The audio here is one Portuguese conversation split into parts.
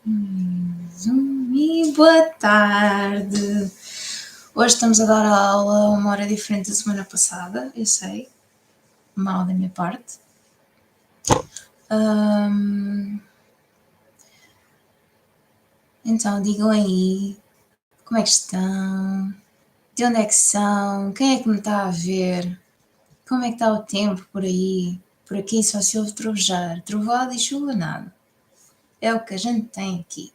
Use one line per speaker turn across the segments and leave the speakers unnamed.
E boa tarde. Hoje estamos a dar a aula a uma hora diferente da semana passada, eu sei, mal da minha parte. Então, digam aí, como é que estão? De onde é que são? Quem é que me está a ver? Como é que está o tempo por aí? Por aqui só se ouve trovejar, trovoada e chuva nada. É o que a gente tem aqui.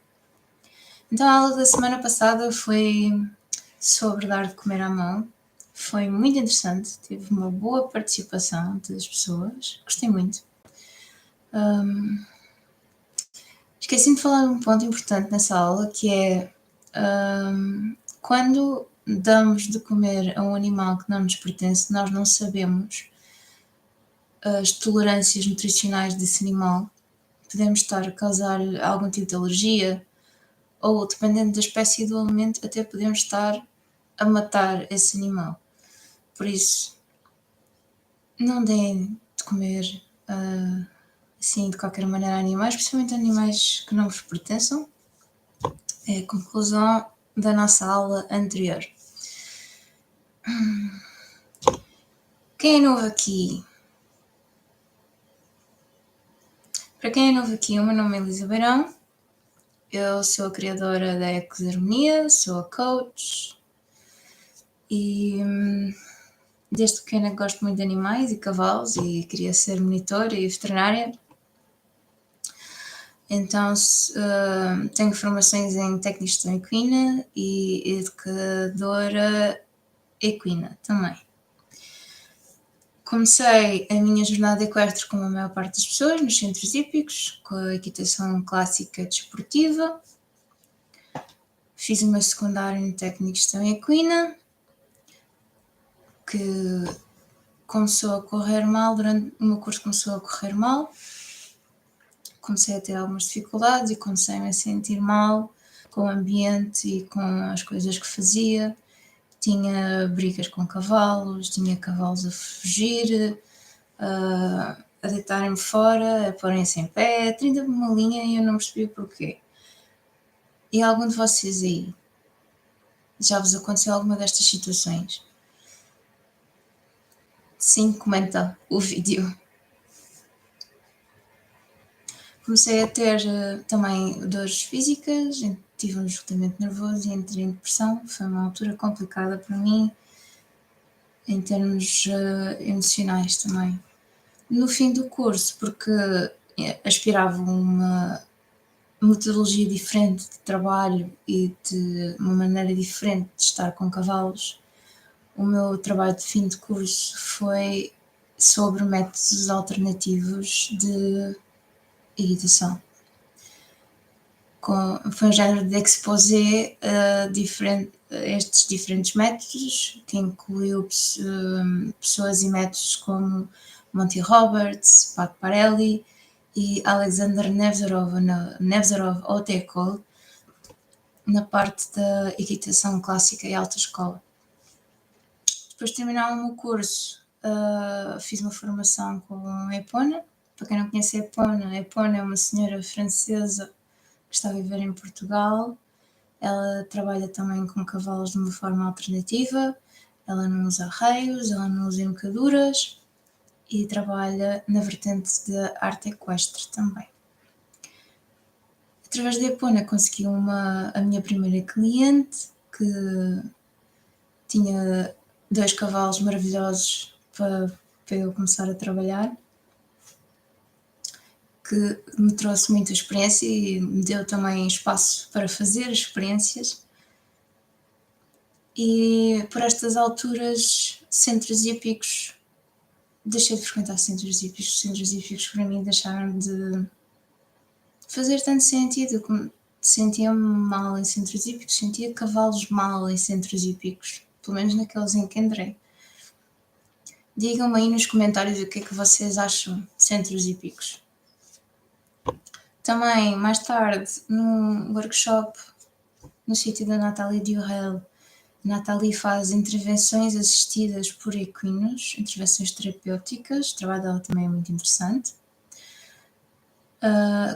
Então, a aula da semana passada foi sobre dar de comer à mão. Foi muito interessante, tive uma boa participação das pessoas, gostei muito. Esqueci-me de falar de um ponto importante nessa aula, que é quando damos de comer a um animal que não nos pertence, nós não sabemos as tolerâncias nutricionais desse animal. Podemos estar a causar algum tipo de alergia, ou dependendo da espécie do alimento, até podemos estar a matar esse animal. Por isso, não deem de comer assim de qualquer maneira a animais, principalmente animais que não vos pertençam. É a conclusão da nossa aula anterior. Quem é novo aqui? Para quem é novo aqui, o meu nome é Elisa Beirão, eu sou a criadora da Ecosarmonia, sou a coach e desde pequena gosto muito de animais e cavalos e queria ser monitora e veterinária. Então tenho formações em técnica de gestão equina e educadora equina também. Comecei a minha jornada equestre, como a maior parte das pessoas, nos centros hípicos, com a equitação clássica desportiva. Fiz uma secundária em técnica de gestão equina, que começou a correr mal, durante o meu curso começou a correr mal. Comecei a ter algumas dificuldades e comecei-me a sentir mal com o ambiente e com as coisas que fazia. Tinha brigas com cavalos, tinha cavalos a fugir, a deitarem-me fora, a porem-se em pé, 30 por uma linha e eu não percebi porquê. E algum de vocês aí já vos aconteceu alguma destas situações? Sim, comenta o vídeo. Comecei a ter também dores físicas, tive um esgotamento nervoso e entrei em depressão. Foi uma altura complicada para mim, em termos emocionais também. No fim do curso, porque aspirava a uma metodologia diferente de trabalho e de uma maneira diferente de estar com cavalos, o meu trabalho de fim de curso foi sobre métodos alternativos de equitação. Foi um género de exposé a estes diferentes métodos, que incluiu pessoas e métodos como Monty Roberts, Pat Parelli e Alexander Nevzorov ou Tekol, na parte da equitação clássica e alta escola. Depois de terminar o meu curso, fiz uma formação com a Epona. Para quem não conhece a Epona é uma senhora francesa que está a viver em Portugal. Ela trabalha também com cavalos de uma forma alternativa. Ela não usa arreios, ela não usa embocaduras e trabalha na vertente da arte equestre também. Através da Epona consegui a minha primeira cliente, que tinha 2 cavalos maravilhosos para eu começar a trabalhar, que me trouxe muita experiência e me deu também espaço para fazer experiências. E por estas alturas, centros hípicos, deixei de frequentar centros hípicos. Centros hípicos para mim deixaram de fazer tanto sentido. Sentia-me mal em centros hípicos, sentia cavalos mal em centros hípicos, pelo menos naqueles em que entrei. Digam-me aí nos comentários o que é que vocês acham de centros hípicos. Também, mais tarde, num workshop no sítio da Nathalie Durel, Nathalie faz intervenções assistidas por equinos, intervenções terapêuticas, o trabalho dela também é muito interessante.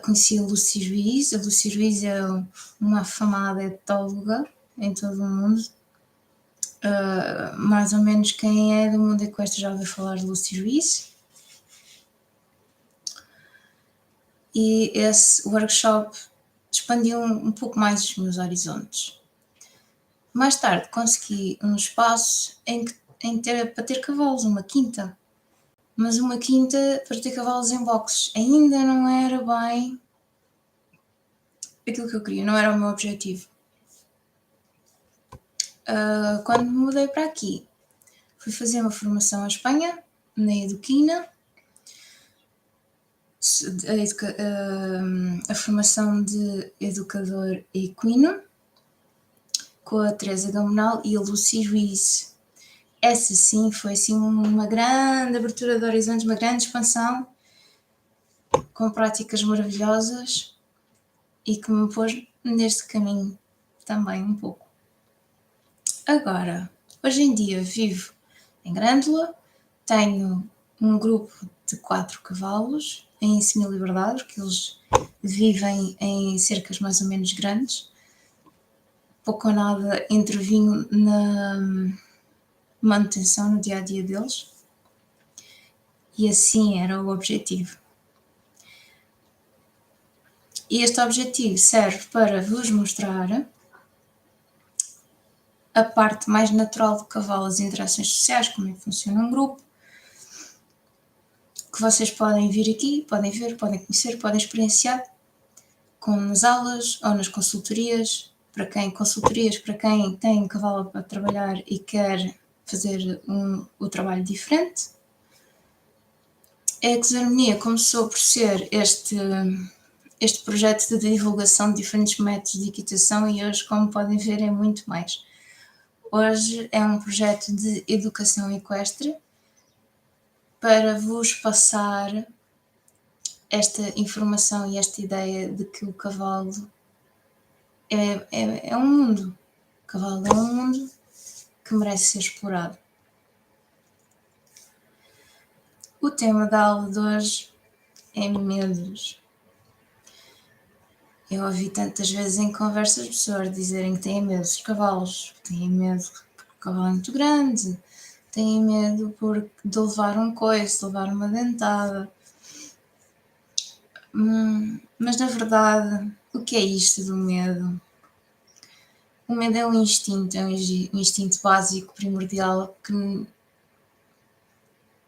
Conheci a Lucy Ruiz. A Lucy Ruiz é uma afamada etóloga em todo o mundo. Mais ou menos quem é do mundo equestre já ouviu falar de Lucy Ruiz. E esse workshop expandiu um pouco mais os meus horizontes. Mais tarde consegui um espaço para ter cavalos, uma quinta. Mas uma quinta para ter cavalos em boxes. Ainda não era bem aquilo que eu queria, não era o meu objetivo. Quando me mudei para aqui, fui fazer uma formação em Espanha, na Eduquina, a formação de educador equino, com a Teresa Gamonal e a Lucy Ruiz. Essa sim foi assim uma grande abertura de horizontes, uma grande expansão, com práticas maravilhosas e que me pôs neste caminho também um pouco. Agora, hoje em dia vivo em Grândola, tenho um grupo de 4 cavalos em semi-liberdade, porque eles vivem em cercas mais ou menos grandes. Pouco ou nada intervinho na manutenção no dia a dia deles. E assim era o objetivo. E este objetivo serve para vos mostrar a parte mais natural do cavalo, as interações sociais, como é que funciona um grupo, que vocês podem vir aqui, podem ver, podem conhecer, podem experienciar, como nas aulas ou nas consultorias, para quem tem um cavalo para trabalhar e quer fazer o trabalho diferente. A Exarmonia começou por ser este projeto de divulgação de diferentes métodos de equitação e hoje, como podem ver, é muito mais. Hoje é um projeto de educação equestre para vos passar esta informação e esta ideia de que o cavalo é um mundo. O cavalo é um mundo que merece ser explorado. O tema da aula de hoje é medos. Eu ouvi tantas vezes em conversas pessoas dizerem que têm medo dos cavalos, têm medo porque o cavalo é muito grande, têm medo de levar um coice, de levar uma dentada. Mas na verdade, o que é isto do medo? O medo é um instinto básico, primordial, que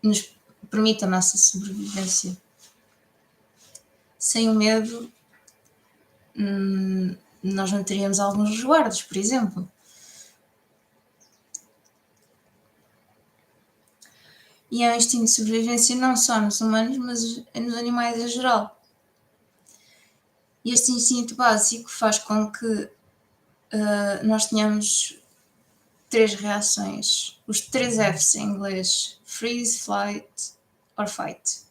nos permite a nossa sobrevivência. Sem o medo, nós não teríamos alguns resguardos, por exemplo. E é um instinto de sobrevivência não só nos humanos, mas nos animais em geral. E este instinto básico faz com que nós tenhamos 3 reações, os 3 Fs em inglês: freeze, flight or fight,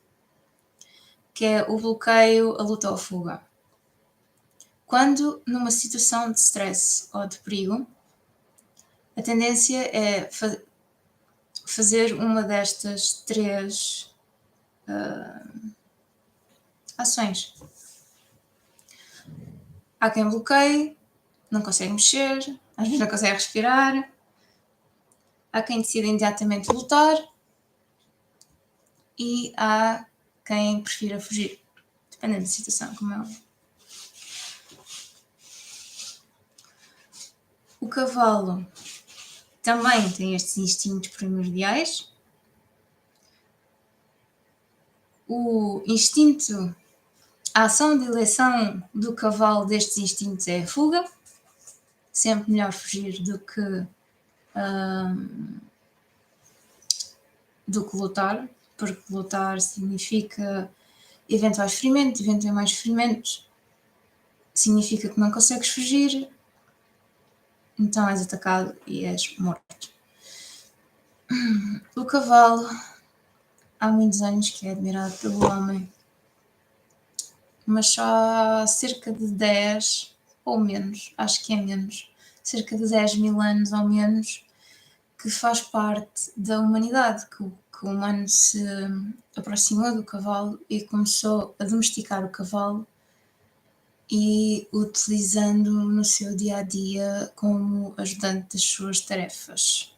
que é o bloqueio, a luta ou a fuga. Quando numa situação de stress ou de perigo, a tendência é fazer uma destas 3 ações. Há quem bloqueie, não consegue mexer, às vezes não consegue respirar. Há quem decida imediatamente lutar e há quem prefira fugir, dependendo da situação, como é óbvio. O cavalo também tem estes instintos primordiais. O instinto, a ação de eleição do cavalo destes instintos é a fuga. Sempre melhor fugir do que lutar, porque lutar significa eventuais ferimentos, eventuais ferimentos significa que não consegues fugir, então és atacado e és morto. O cavalo há muitos anos que é admirado pelo homem, mas só há cerca de 10 ou menos, acho que é menos, cerca de 10 mil anos ou menos, que faz parte da humanidade, que o que o humano se aproximou do cavalo e começou a domesticar o cavalo e utilizando no seu dia a dia como ajudante das suas tarefas.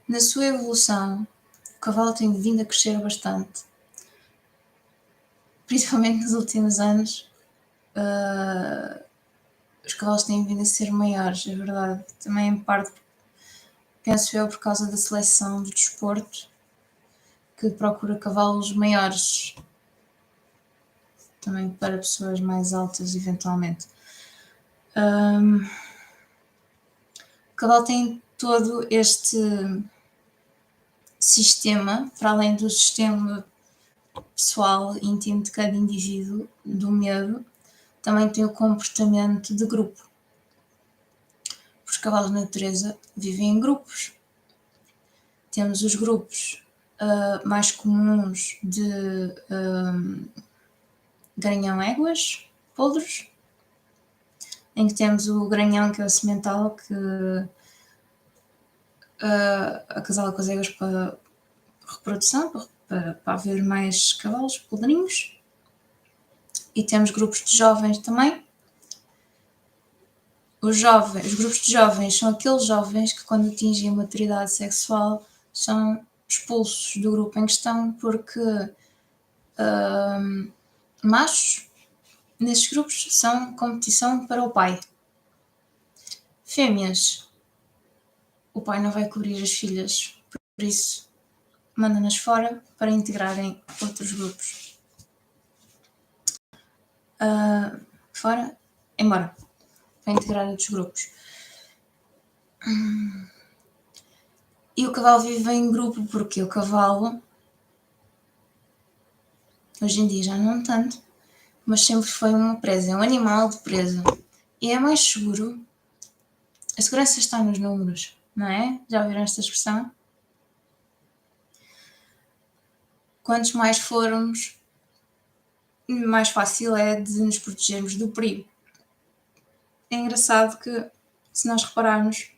Na sua evolução, o cavalo tem vindo a crescer bastante, principalmente nos últimos anos. Os cavalos têm vindo a ser maiores, é verdade. Também em parte, penso eu, por causa da seleção do desporto, que procura cavalos maiores, também para pessoas mais altas, eventualmente. O cavalo tem todo este sistema, para além do sistema pessoal, íntimo de cada indivíduo, do medo, também tem o comportamento de grupo. Os cavalos de natureza vivem em grupos. Temos os grupos mais comuns de garanhão-éguas, poldros, em que temos o garanhão, que é o semental, que acasala com as éguas para reprodução, para haver mais cavalos, poldrinhos. E temos grupos de jovens também. Os grupos de jovens são aqueles jovens que, quando atingem a maturidade sexual, são expulsos do grupo em questão porque machos nesses grupos são competição para o pai. Fêmeas, o pai não vai cobrir as filhas, por isso manda-nas fora para integrarem outros grupos. Fora, embora, para integrar outros grupos. E o cavalo vive em grupo porque o cavalo, hoje em dia já não tanto, mas sempre foi uma presa, é um animal de presa. E é mais seguro. A segurança está nos números, não é? Já ouviram esta expressão? Quantos mais formos, mais fácil é de nos protegermos do perigo. É engraçado que, se nós repararmos,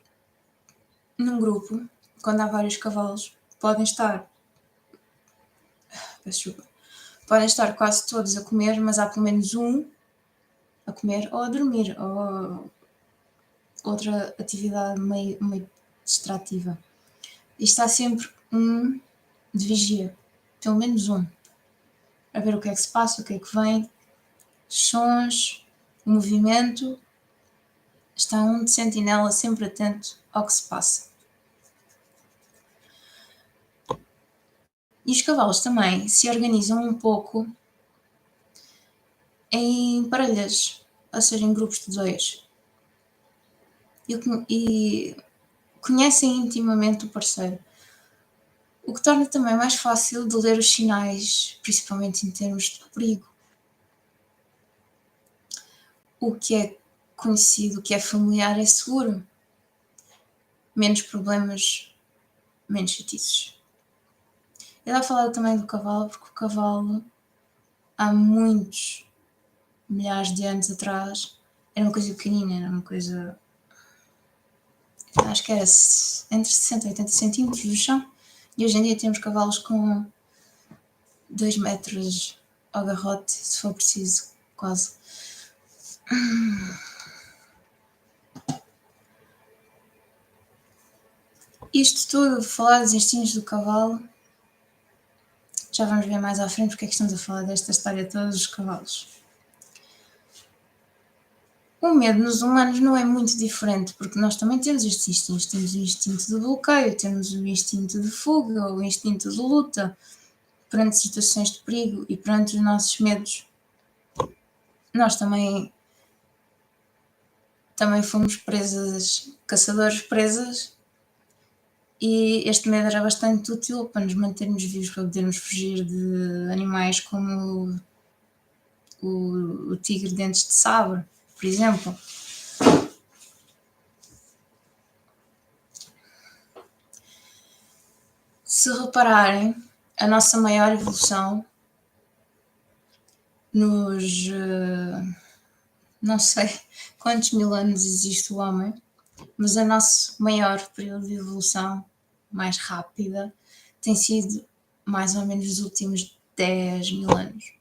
num grupo, quando há vários cavalos, podem estar quase todos a comer, mas há pelo menos um a comer ou a dormir, ou outra atividade meio distrativa. E está sempre um de vigia, pelo menos um, a ver o que é que se passa, o que é que vem, sons, o movimento. Está um de sentinela sempre atento ao que se passa. E os cavalos também se organizam um pouco em parelhas, ou seja, em grupos de dois. E conhecem intimamente o parceiro, o que torna também mais fácil de ler os sinais, principalmente em termos de perigo. O que é conhecido, o que é familiar, é seguro. Menos problemas, menos chatices. Eu estava a falar também do cavalo, porque o cavalo, há muitos milhares de anos atrás, era uma coisa pequenina, era uma coisa, acho que era entre 60 e 80 centímetros do chão, e hoje em dia temos cavalos com 2 metros ao garrote, se for preciso, quase. Isto tudo, falar dos instintos do cavalo, já vamos ver mais à frente porque é que estamos a falar desta história toda dos cavalos. O medo nos humanos não é muito diferente, porque nós também temos estes instintos. Temos o instinto de bloqueio, temos o instinto de fuga, o instinto de luta, perante situações de perigo e perante os nossos medos. Nós também fomos presas, caçadores-presas, e este medo era bastante útil para nos mantermos vivos, para podermos fugir de animais como o tigre de dentes de sabre, por exemplo. Se repararem, a nossa maior evolução nos não sei quantos mil anos existe o homem, mas o nosso maior período de evolução, mais rápida, tem sido mais ou menos os últimos 10 mil anos.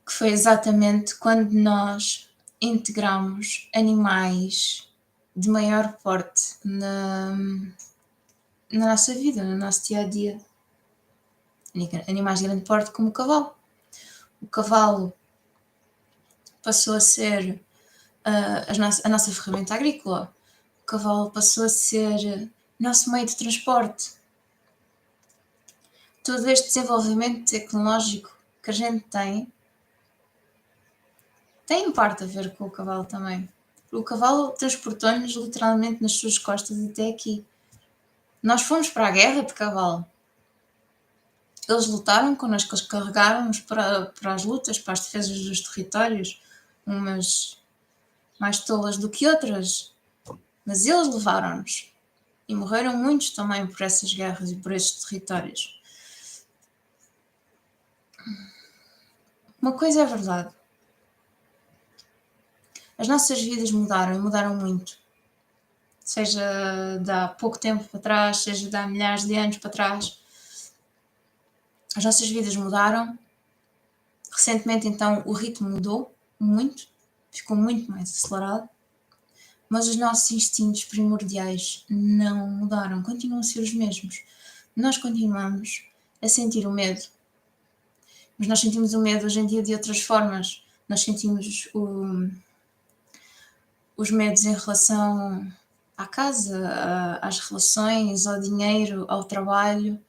Que foi exatamente quando nós integramos animais de maior porte na nossa vida, no nosso dia a dia. Animais de grande porte como o cavalo. O cavalo passou a ser a nossa ferramenta agrícola. O cavalo passou a ser nosso meio de transporte. Todo este desenvolvimento tecnológico que a gente tem em parte a ver com o cavalo também. O cavalo transportou-nos literalmente nas suas costas até aqui. Nós fomos para a guerra de cavalo. Eles lutaram connosco, eles carregaram-nos para as lutas, para as defesas dos territórios, umas mais tolas do que outras, mas eles levaram-nos. E morreram muitos também por essas guerras e por esses territórios. Uma coisa é verdade. As nossas vidas mudaram e mudaram muito. Seja de há pouco tempo para trás, seja de há milhares de anos para trás. As nossas vidas mudaram. Recentemente, então, o ritmo mudou muito, ficou muito mais acelerado, mas os nossos instintos primordiais não mudaram, continuam a ser os mesmos. Nós continuamos a sentir o medo, mas nós sentimos o medo hoje em dia de outras formas. Nós sentimos os medos em relação à casa, às relações, ao dinheiro, ao trabalho.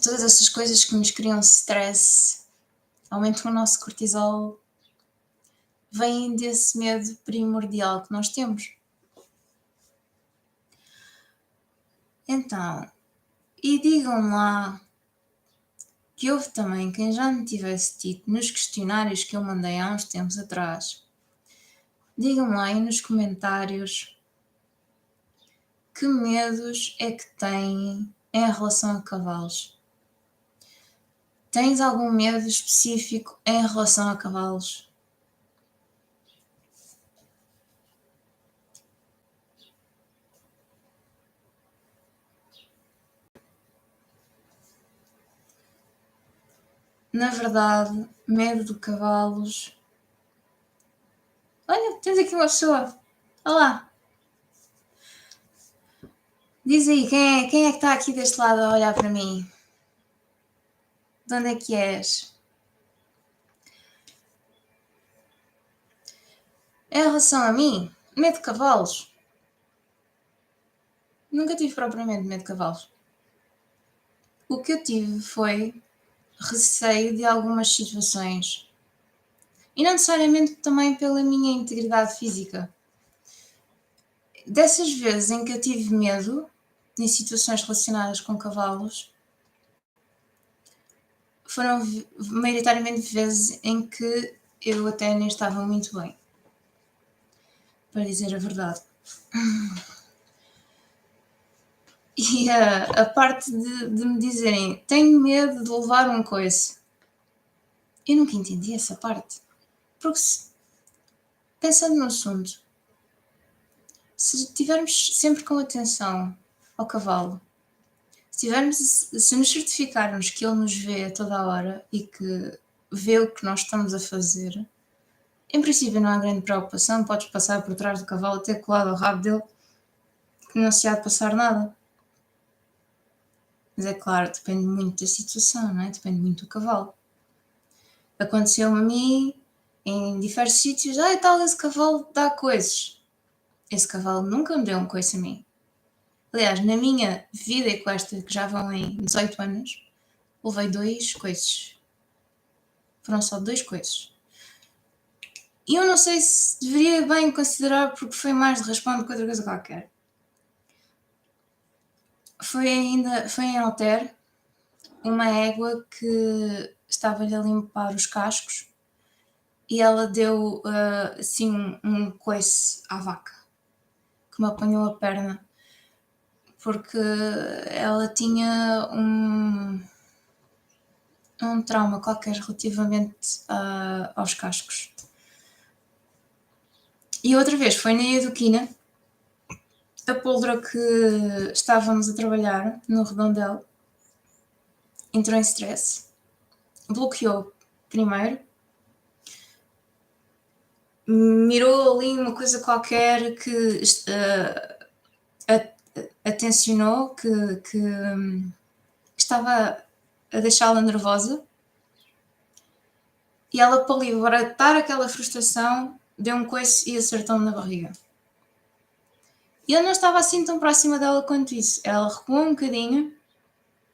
Todas essas coisas que nos criam stress, aumentam o nosso cortisol, vêm desse medo primordial que nós temos. Então, e digam lá que houve também quem já me tivesse dito nos questionários que eu mandei há uns tempos atrás. Digam lá aí nos comentários que medos é que têm em relação a cavalos. Tens algum medo específico em relação a cavalos? Na verdade, medo de cavalos. Olha, tens aqui uma pessoa. Olá. Diz aí, quem é que está aqui deste lado a olhar para mim? De onde é que és? Em relação a mim, medo de cavalos. Nunca tive propriamente medo de cavalos. O que eu tive foi receio de algumas situações. E não necessariamente também pela minha integridade física. Dessas vezes em que eu tive medo, em situações relacionadas com cavalos, foram maioritariamente vezes em que eu até nem estava muito bem, para dizer a verdade. E a parte de me dizerem tenho medo de levar um coice, eu nunca entendi essa parte. Porque pensando no assunto, se estivermos sempre com atenção ao cavalo, se nos certificarmos que ele nos vê a toda a hora e que vê o que nós estamos a fazer, em princípio não há grande preocupação, podes passar por trás do cavalo até colado ao rabo dele, que não se há de passar nada. Mas é claro, depende muito da situação, não é? Depende muito do cavalo. Aconteceu-me a mim em diversos sítios, tal, esse cavalo dá coices. Esse cavalo nunca me deu um coice a mim. Aliás, na minha vida equestre, que já vão em 18 anos, levei 2 coices. Foram só 2 coices. E eu não sei se deveria bem considerar porque foi mais de raspão do que outra coisa qualquer. Foi em Alter, uma égua que estava-lhe a limpar os cascos e ela deu assim um coice à vaca, que me apanhou a perna, porque ela tinha um trauma qualquer relativamente aos cascos. E outra vez foi na Eduquina, a poldra que estávamos a trabalhar no Redondel entrou em stress, bloqueou primeiro, mirou ali uma coisa qualquer que atencionou, que estava a deixá-la nervosa, e ela, para libertar aquela frustração, deu um coice e acertou-me na barriga. E eu não estava assim tão próxima dela quanto isso. Ela recuou um bocadinho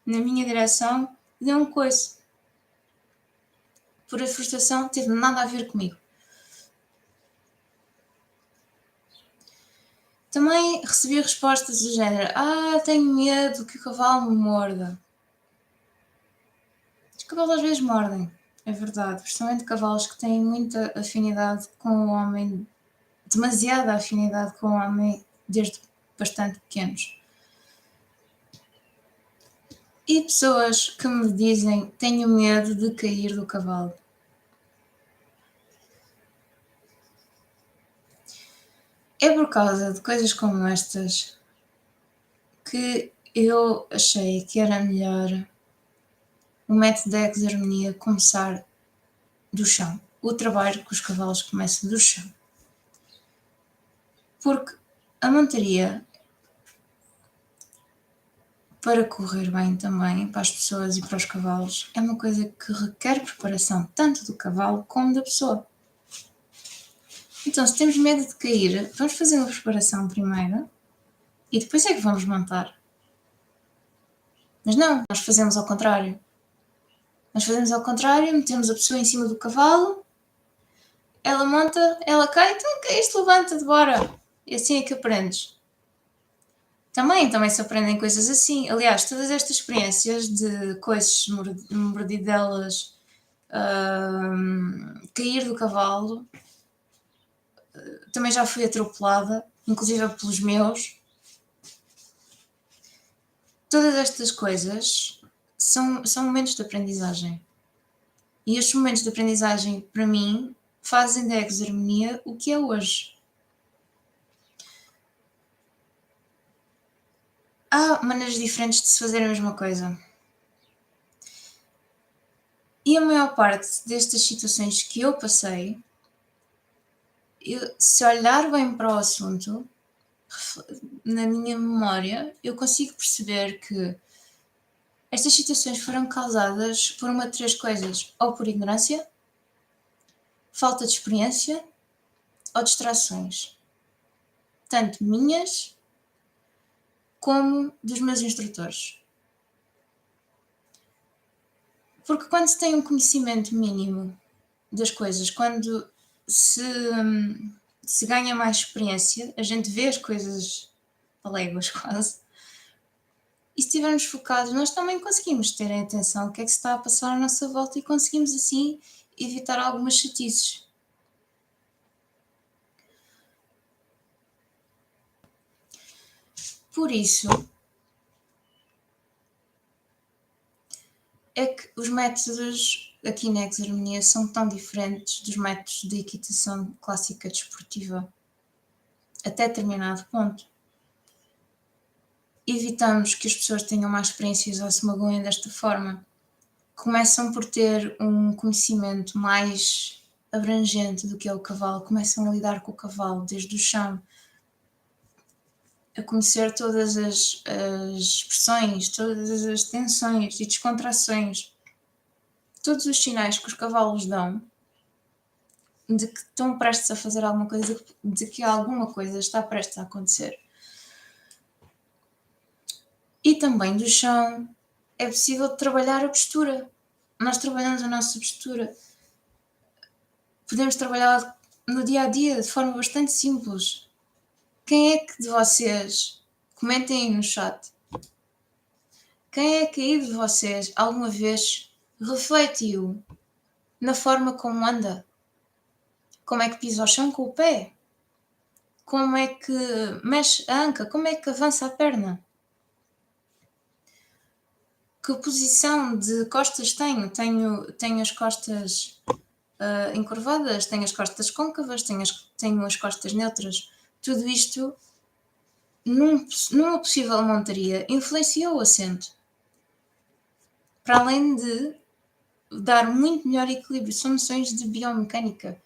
na minha direção e deu um coice. Por a frustração, não teve nada a ver comigo. Também recebi respostas do género: tenho medo que o cavalo me morda. Os cavalos às vezes mordem, é verdade. Principalmente cavalos que têm muita afinidade com o homem, demasiada afinidade com o homem desde bastante pequenos. E pessoas que me dizem: tenho medo de cair do cavalo. É por causa de coisas como estas que eu achei que era melhor o método da exermenia começar do chão. O trabalho com os cavalos começa do chão. Porque a montaria, para correr bem também, para as pessoas e para os cavalos, é uma coisa que requer preparação tanto do cavalo como da pessoa. Então, se temos medo de cair, vamos fazer uma preparação primeiro e depois é que vamos montar. Mas não, nós fazemos ao contrário. Nós fazemos ao contrário, metemos a pessoa em cima do cavalo, ela monta, ela cai, então caíste, levanta-te, bora. E assim é que aprendes. Também se aprendem coisas assim. Aliás, todas estas experiências de coices, mordidelas, cair do cavalo, também já fui atropelada, inclusive pelos meus. Todas estas coisas são momentos de aprendizagem. E estes momentos de aprendizagem, para mim, fazem da exermenia o que é hoje. Há maneiras diferentes de se fazer a mesma coisa. E a maior parte destas situações que eu passei, se olhar bem para o assunto, na minha memória, eu consigo perceber que estas situações foram causadas por uma de três coisas: ou por ignorância, falta de experiência ou distrações. Tanto minhas como dos meus instrutores. Porque quando se tem um conhecimento mínimo das coisas, quando se ganha mais experiência, a gente vê as coisas a léguas quase, e se estivermos focados, nós também conseguimos ter a atenção ao que é que se está a passar à nossa volta e conseguimos assim evitar algumas chatices. Por isso é que os métodos aqui na exermenia são tão diferentes dos métodos de equitação clássica desportiva, até determinado ponto. Evitamos que as pessoas tenham más experiências ou se magoem desta forma. Começam por ter um conhecimento mais abrangente do que é o cavalo, começam a lidar com o cavalo desde o chão, a conhecer todas as expressões, todas as tensões e descontrações, todos os sinais que os cavalos dão de que estão prestes a fazer alguma coisa, de que alguma coisa está prestes a acontecer. E também do chão é possível trabalhar a postura. Nós trabalhamos a nossa postura. Podemos trabalhar no dia a dia de forma bastante simples. Quem é que de vocês, comentem aí no chat, quem é que aí de vocês alguma vez refletiu na forma como anda? Como é que pisa o chão com o pé? Como é que mexe a anca? Como é que avança a perna? que posição de costas tenho? Tenho as costas encurvadas, tenho as costas côncavas, tenho as costas neutras. Tudo isto, numa possível montaria, influencia o assento. Para além de dar muito melhor equilíbrio, são noções de biomecânica.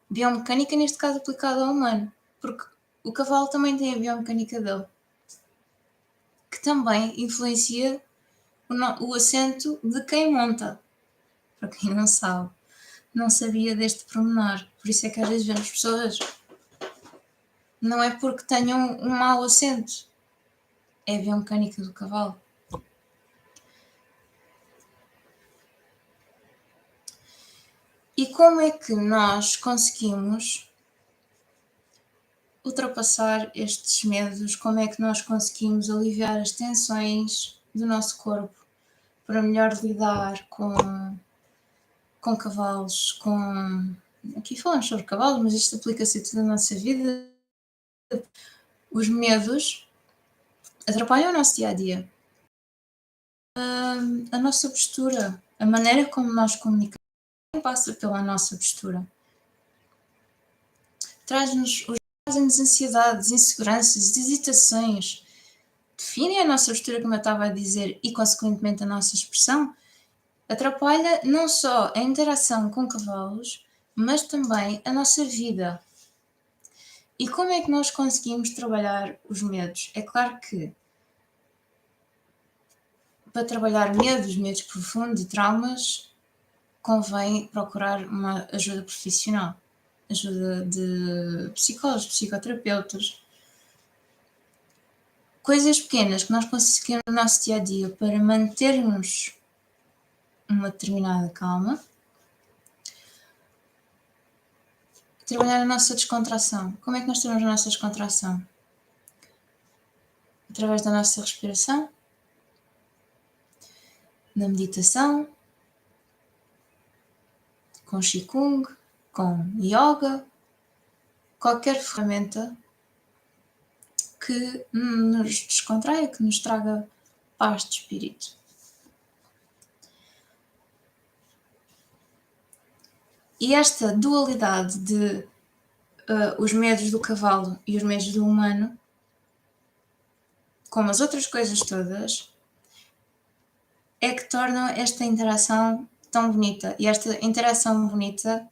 Biomecânica, neste caso, aplicada ao humano, porque o cavalo também tem a biomecânica dele, que também influencia o assento de quem monta. Para quem não sabe, não sabia deste pormenor. Por isso é que às vezes vemos pessoas, não é porque tenham um mau assento, é a biomecânica do cavalo. E como é que nós conseguimos ultrapassar estes medos? Como é que nós conseguimos aliviar as tensões do nosso corpo para melhor lidar com cavalos, Aqui falamos sobre cavalos, mas isto aplica-se a toda a nossa vida. Os medos atrapalham o nosso dia-a-dia. A nossa postura, a maneira como nós comunicamos passa pela nossa postura. Trazem-nos ansiedades, inseguranças, hesitações. Definem a nossa postura, como eu estava a dizer, e consequentemente a nossa expressão. Atrapalha não só a interação com cavalos, mas também a nossa vida. E como é que nós conseguimos trabalhar os medos? É claro que para trabalhar medos profundos e traumas, convém procurar uma ajuda profissional, ajuda de psicólogos, psicoterapeutas. Coisas pequenas que nós conseguimos no nosso dia a dia para mantermos uma determinada calma. Trabalhar a nossa descontração. Como é que nós temos a nossa descontração? Através da nossa respiração, na meditação, com Qigong, com Yoga, qualquer ferramenta que nos descontraia, que nos traga paz de espírito. E esta dualidade de os medos do cavalo e os medos do humano, como as outras coisas todas, é que tornam esta interação tão bonita. E esta interação bonita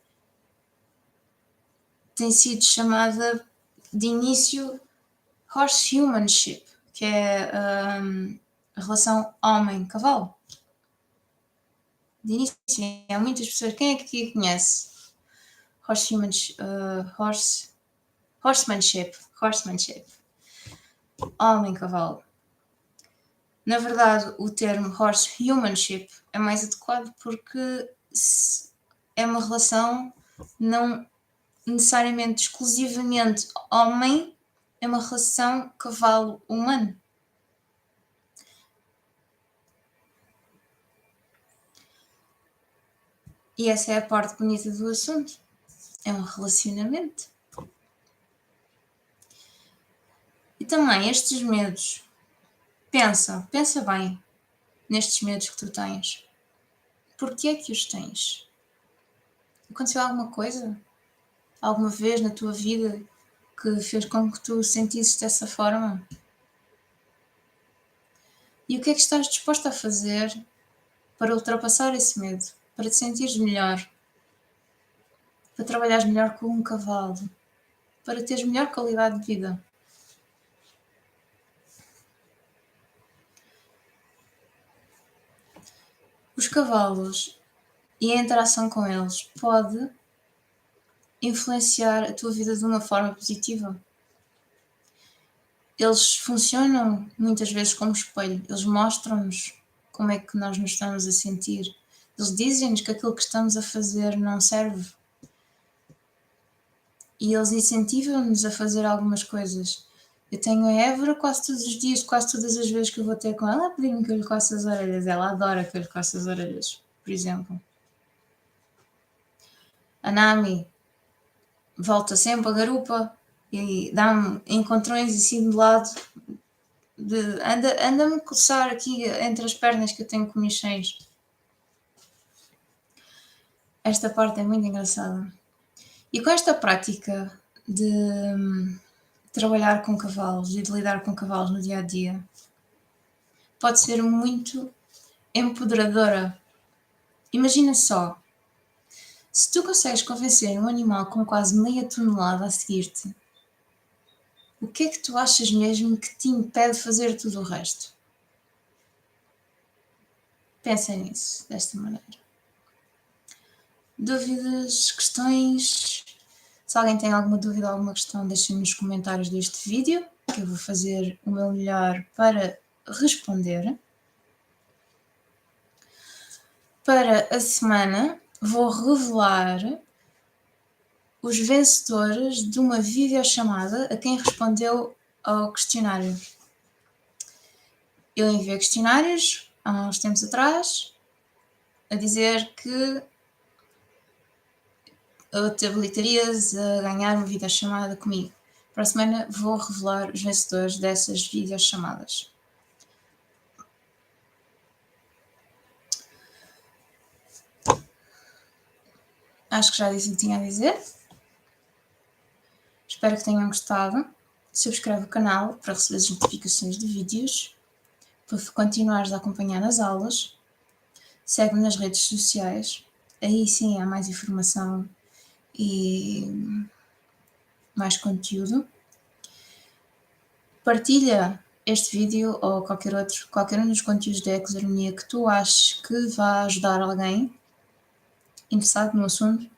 tem sido chamada de início horse-humanship, que é a relação homem-cavalo. De início, há muitas pessoas. Quem é que aqui conhece? Horsemanship. Homem-cavalo. Na verdade, o termo horse-humanship é mais adequado porque é uma relação não necessariamente exclusivamente homem, é uma relação cavalo-humano. E essa é a parte bonita do assunto. É um relacionamento. E também estes medos. Pensa bem nestes medos que tu tens. Porquê é que os tens? Aconteceu alguma coisa? Alguma vez na tua vida que fez com que tu sentisses dessa forma? E o que é que estás disposto a fazer para ultrapassar esse medo? Para te sentires melhor? Para trabalhares melhor com um cavalo? Para teres melhor qualidade de vida? Os cavalos e a interação com eles pode influenciar a tua vida de uma forma positiva. Eles funcionam muitas vezes como espelho. Eles mostram-nos como é que nós nos estamos a sentir. Eles dizem-nos que aquilo que estamos a fazer não serve. E eles incentivam-nos a fazer algumas coisas. Eu tenho a Évora quase todos os dias, quase todas as vezes que eu vou ter com ela, a pedir-me que eu lhe coce as orelhas. Ela adora que eu lhe coce as orelhas, por exemplo. A Nami volta sempre a garupa e dá-me encontrões assim de lado, anda-me a coçar aqui entre as pernas que eu tenho comichões. Esta parte é muito engraçada. E com esta prática de trabalhar com cavalos e de lidar com cavalos no dia a dia, pode ser muito empoderadora. Imagina só, se tu consegues convencer um animal com quase meia tonelada a seguir-te, o que é que tu achas mesmo que te impede de fazer tudo o resto? Pensa nisso, desta maneira. Dúvidas, questões? Se alguém tem alguma dúvida, alguma questão, deixem nos comentários deste vídeo, que eu vou fazer o meu melhor para responder. Para a semana, vou revelar os vencedores de uma videochamada a quem respondeu ao questionário. Eu enviei questionários há uns tempos atrás a dizer que te habilitarias a ganhar uma videochamada comigo. Para a semana vou revelar os vencedores dessas videochamadas. Acho que já disse o que tinha a dizer. Espero que tenham gostado. Subscreve o canal para receber as notificações de vídeos, para continuares a acompanhar as aulas. Segue-me nas redes sociais. Aí sim há mais informação e mais conteúdo. Partilha este vídeo ou qualquer um dos conteúdos da Ecosarmonia que tu aches que vá ajudar alguém interessado no assunto.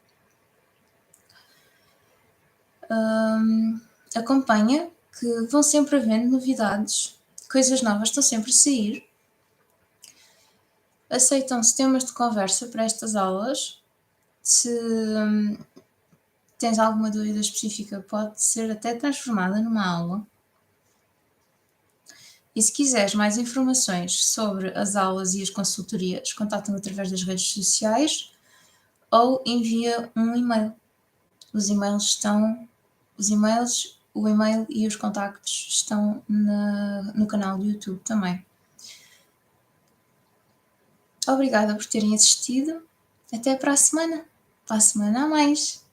Acompanha, que vão sempre havendo novidades, coisas novas estão sempre a sair. Aceitam-se temas de conversa para estas aulas. Se tens alguma dúvida específica, pode ser até transformada numa aula. E se quiseres mais informações sobre as aulas e as consultorias, contacta-me através das redes sociais ou envia um e-mail. O e-mail e os contactos estão no canal do YouTube também. Obrigada por terem assistido. Até para a semana. Para a semana a mais.